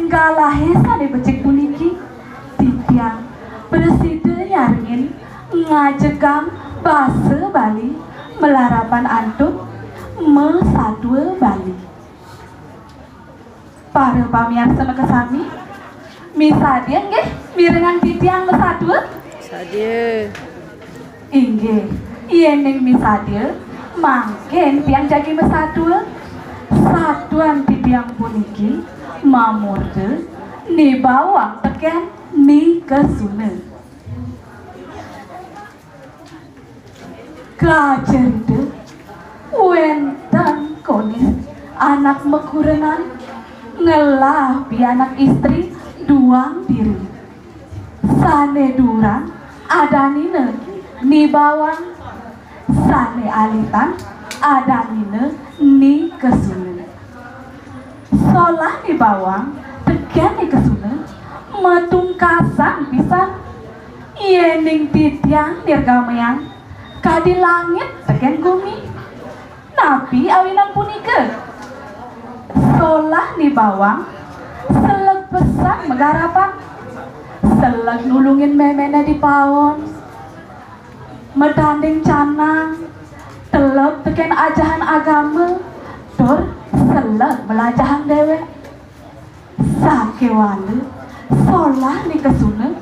Nggalahe sane becik puniki titiang presiden yaringin ngajegang base Bali melarapan antuk mesadua Bali. Para pamirsa kesami misadien nggih mirengan titiang mesadua Sadia. inggih iening misadie mangken tiang jagi mesadua satuan titiang puniki mamurde ni bawang teken ni kesuna kacerita wenten konis anak mekurengan ngelah bi anak istri duang diri sane durang adanine ni bawang sane alitan adanine ni kesuna solah ni bawang teken ni kesuna metungkasan pisan iening titiang nirgameang kadi langit teken bumi tapi awinan punika solah ni bawang seleg pesan megarapan seleg nulungin memena di pawon medanding canang telep teken ajahan agama tur seleg belajahan dewek sakewale solah ni kesuna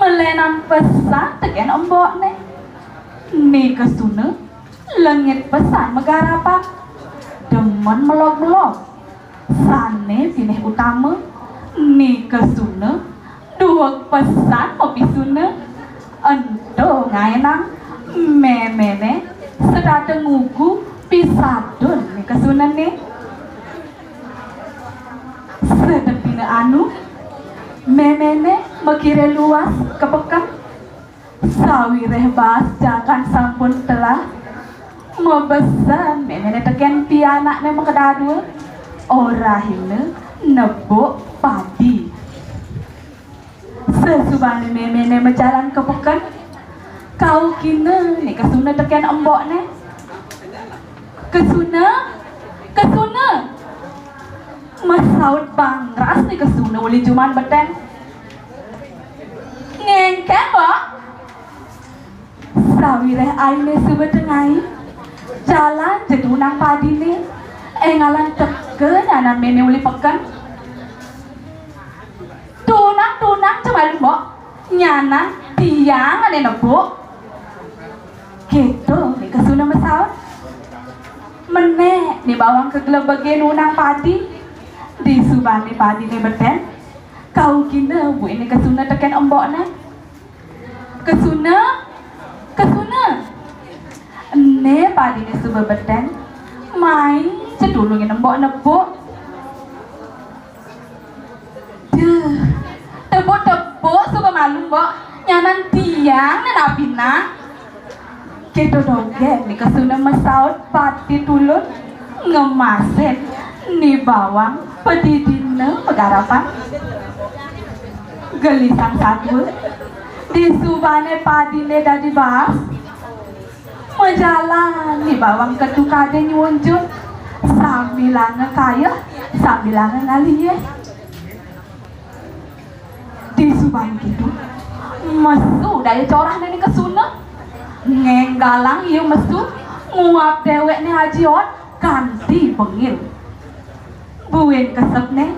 melenan pesan teken embok ni kesuna lengit pesan megarapan demen melog-melog sane pinih utama ni kesuna dua pesan opisuna ento ngaenang memene sedate ngugu pisadun ni kesuna ni sedepina anu memene mekire luas kepekan sawireh bas jangan sampun telah mebesan memene teken pianakne mekedadua orahine nebuk padi sesubane memene mejalan kepekan kau kina ni kesuna teken embokne kesuna mesaut bangras ni kesuna uli cuman beten ngengken mbok sawireh aine subetengai jalan jedunang padi ni engalan teke nyanan meme uli pekan tunang cemalu mbok nyanan tiang ane nebuk gitu ni kesuna mesaut menek ni bawang ke bagian unang padi di subani padi ni beten kau kina bu ini kesuna teken embok na kesuna ne padi ni suba beten mai cedulungin embok nebuk tebuk suba malu mbok nyanan tiang na napina kedo doge ni kesuna mesaut pati tulun ngemasin ni bawang pedidina megarapan gelisang satu di subane padine dadi bahas menjalan ni bawang ketukade nyunjun sambilanga kaya sambilanga ngaliye di subane gitu mesu dari corah ni kesuna ngenggalang ieu mesu nguap dewek ni hajiot ganti bengil buin kesepne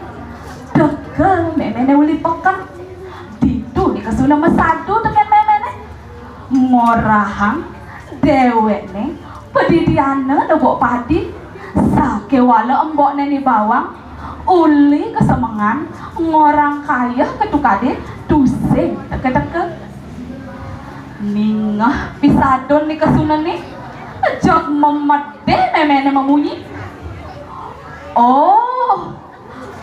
dekel memene uli pekan ditu ni kesuna mesadu teken memene ngorahang dewek ne pedidiana nebok padi sakewala embok ni bawang uli kesemengan ngorang kaya ketukade tusing teke-teke ningah pisadon ni kesuna ni jok memede memene memunyi oh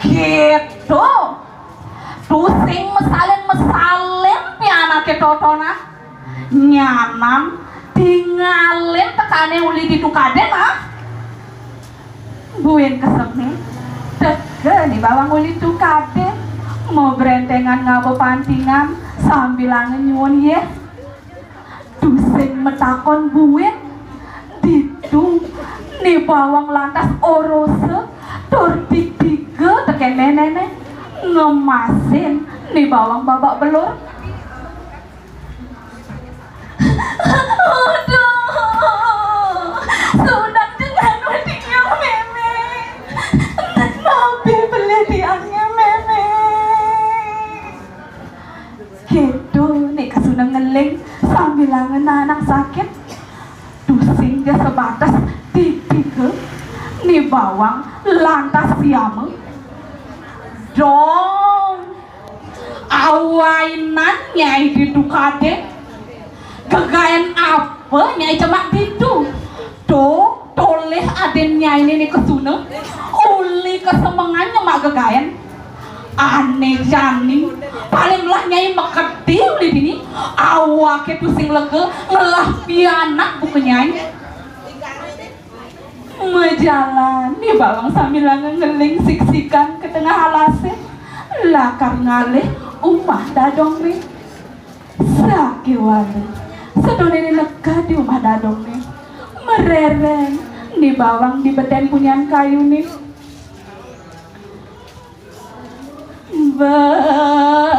gitu tusing mesalin pianake totona nyaman tinggalin tekane uli ditukade mah buin kesep nih teke nih bawang uli tukade mau berentengan ngabo pantingan sambilangan nyuwun ye tusing metakon buin ditu nih bawang lantas orose tur tiga teken nenene ngemasin nih bawang babak belur. Aduh, sudah dengan wadinya meme. Nabi beli tiangnya meme. Gitu nih kesunang ngeling sambil anak sakit. Dusing dia sebatas titik nih bawang lantas siame. Dong awainan nyai didu kade gagayan apa nyai cemak didu do toleh aden nyai ini kesuna uli kesemengannya mak gagayan aneh jani paling lah nyai meketi uli dini awake pusing lege ngelah pianak buku nyai mejalan nih bawang sambil ngeling siksikan ke tengah halase lakar ngalih umah dadong nih sakiwale sedone ini lega di umah dadong nih merereng nih bawang di beden punyan kayu nih balon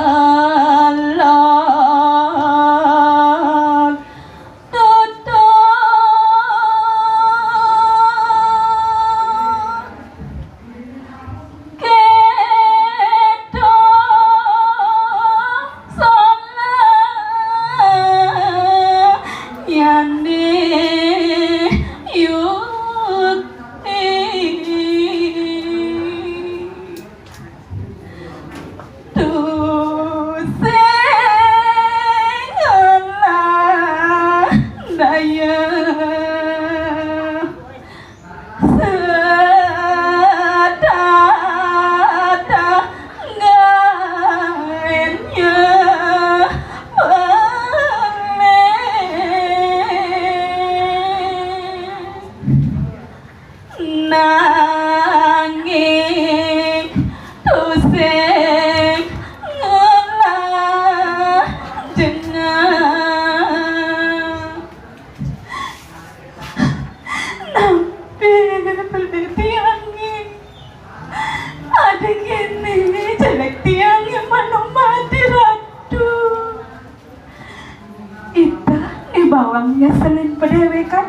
bawangnya selin pedewekan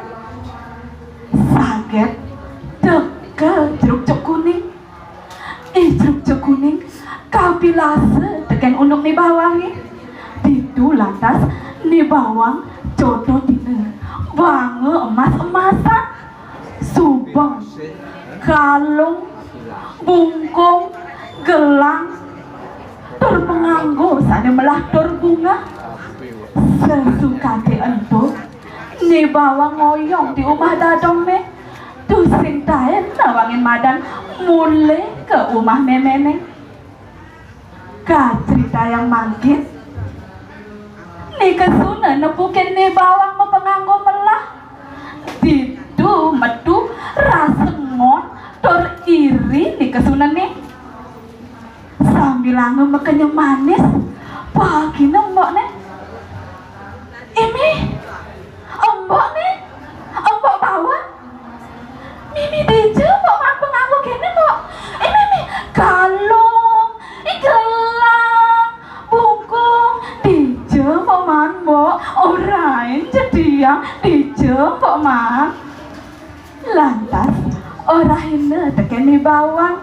saget teke jeruk cok kuning jeruk cok kuning kapilase teken unuk nih bawangnya ditu lantas nih bawang jodoh dina bange emas-emasan subang kalung bungkung gelang tur penganggo sana melah tur bunga sesuka di ento nih bawang ngoyong di rumah dadong nih tusing taen nawangin madan mulai ke rumah memene ka cerita yang mangkit nih kesuna nepukin nih bawang mepenganggo melah ditu metu rasengon tur iri nih kesuna nih sambil anggo mekenyem manis pagi nembok nih ini ombok nih ombok bawang mimi deje mbok man penganggo kene mbok mimi kalung gelang bungkung deje mbok man mbok orain jediang deje mbok man lantas orain teken nih bawang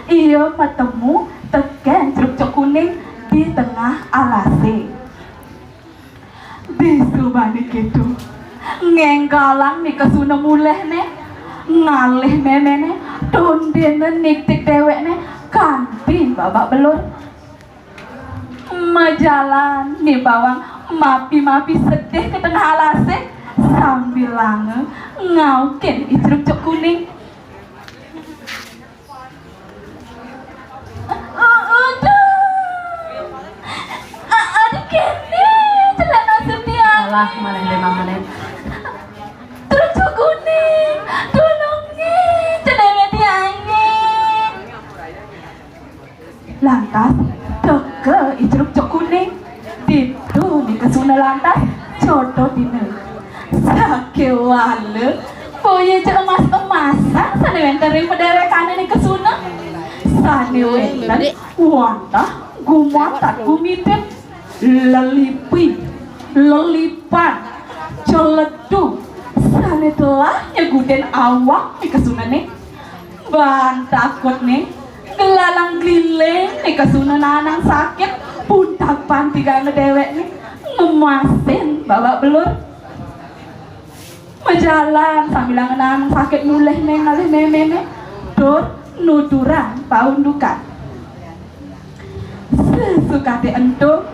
iya ketemu teken jeruk cok kuning di tengah alase disubani gitu ngenggalang nih kesuna muleh nih ngalih memene dondene niktik dewek nih kantin babak belur majalan nih bawang mapi-mapi sedih ke tengah alase sambil lange ngaukin jeruk cok kuning Alah, mana 5 menit. Terus cok kuning, tolongnya, cedewet tiangnya. Lantas, teke jeruk cok kuning, itu di kesuna lantas, jodoh dina. Sakewale, boye cek emas-emasan, sadewen tering pedewekane di kesuna. sane wenten wantah gumatat gumitet lelipi lelipan celedu sane telah nyeguden awak nih kesunane ban takut nih gelalang gliling nih kesunan anang sakit puntak pantiga ngedewek nih ngemasin bawa belur majalan sambil anang sakit mulih neng ngalih nene dor nuturan paundukan sesukate ento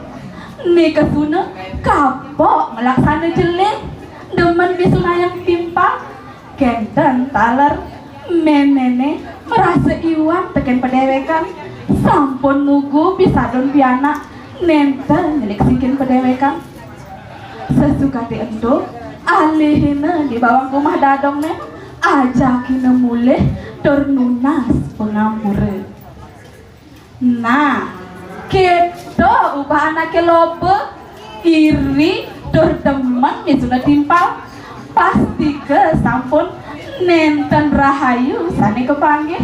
nih kesuna kapok melaksana jelek demen bisunayang timpang kenten taler menene merasa iwan teken pedewekan sampun nugu bisa don piana nenten nyeliksikin pedewekan sesukate ento alihina di bawah rumah dadong ne ajakin mulih dor nunas pengampure nah keto ubah anake lobe iri dor demen misuna timpal pasti ke sampun nenten rahayu sane kepanggih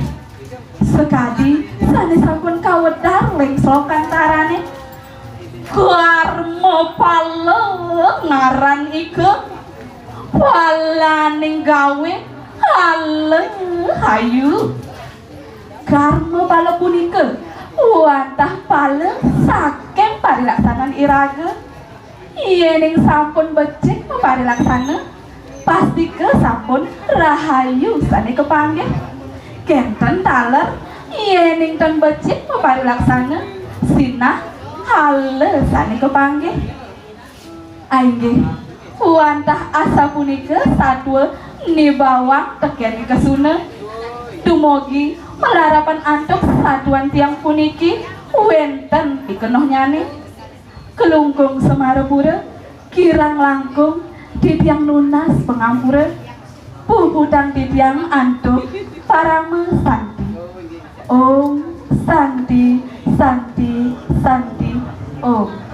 sekadi sane sampun kawedar leng slokan tarane karma pale ngaran ike walaning gawe hale hayu karma pale punike wantah pale saking parilaksanan iraga iening sampun becik parilaksana pasti ke sampun rahayu sane kepanggih kenten taler iening tan becik parilaksana sinah hale sane kepanggih ainggih wantah asa punika satwa ni bawang teken kesuna dumugi melarapan antuk satuan tiang puniki wenten pikenoh nyane kelungkung semarapura kirang langkung di tiang nunas pengampura puputan di tiang antuk parama santi om santi santi santi om